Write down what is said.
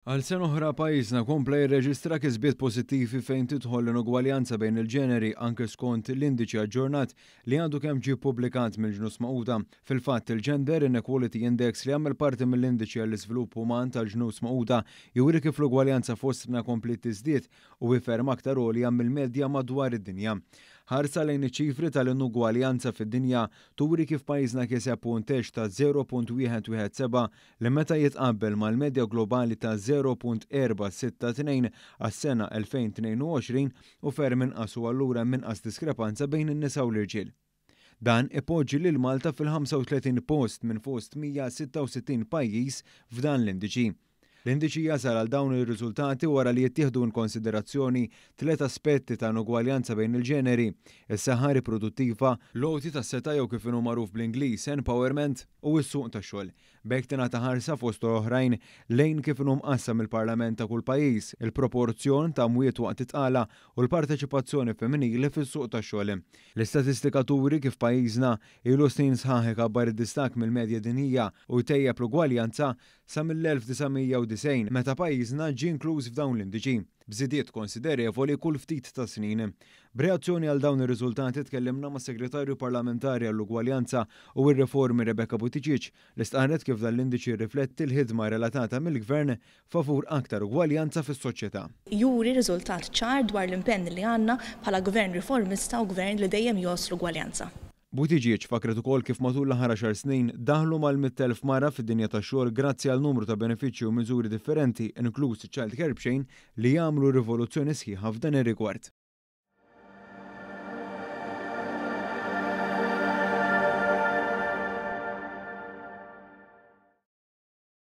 Għal sen oħra pajjiżna kompla jirreġistra kisbiet pożittivi fejn tidħol l-inugwaljanza bejn il-ġeneri anke skont l-indiċi aġġornat li għadu kemm ġie ppubblikat mill-Ġnus Magħquda. Fil-fatt il-Gender Inequality Index li għamel parti mill-indiċi għall-iżvilupp uman tal-Ġnus Magħquda juri kif l-ugwaljanza fostna kompli tiżdied u ferm aktar għolja mill-medja madwar id-dinja. Ħarsa lejn iċ-ċifri tal-inugwaljanza fid-dinja turi kif pajjiżna kiseb punteġġ ta' 0.117 li meta jitqabbel mal-medja globali ta' 0.462 għas-sena 2022 u ferm inqas u allura minqas diskrepanza bejn in-nisa u l-irġiel. Dan ipoġġi lil Malta fil-35 post minn fost 166 pajjiż f'dan l-indiċi. L-indiċi jasal għal dawn ir-riżultati wara li jittieħdu konsiderazzjoni tliet aspetti ta' ugwaljanza bejn il-ġeneri: is-saħħa riproduttiva, l-għoti tas-seta' jew kif inhu magħruf bl-Ingliż empowerment u s-suq tax-xogħol. B'hekk tingħata ħarsa fost oħrajn lejn kif inhu mqassam il-Parlament ta' kull pajjiż, il-proporzjon ta' mwiet waqt itqala u l-parteċipazzjoni femminili fis-suq tax-xogħol. L-istatistika turi kif pajjiżna ilu snin sħaħ ikabbar id-distak mill-medja dinjija u jtejjeb l-ugwaljanza sa mill-1990 meta pajjiżna ġie inkluż f'dawn l-indiċi, b'żidiet konsiderevoli kull ftit ta' snin. B'reazzjoni għal dawn ir-riżultati tkellimna mas segretarju parlamentari għall-ugwaljanza u r-riformi Rebecca Buttigieg li stqarret kif dan l-indiċi rifletti l-ħidma relatata mill-Gvern favur aktar ugwaljanza fis-soċjetà. Juri riżultat ċar dwar l-impenn li għandna bħala Gvern riformista u Gvern li dejjem joslu ugwaljanza. Buttigieg fakret ukoll kif matul l-aħħar 10 snin daħlu mal-100,000 mara fid-dinja tax-xogħol grazzi għal numru ta' benefiċċji u miżuri differenti inkluż Child Care Chain li jagħmlu rivoluzzjoni sħiħa f'dan ir-rigward.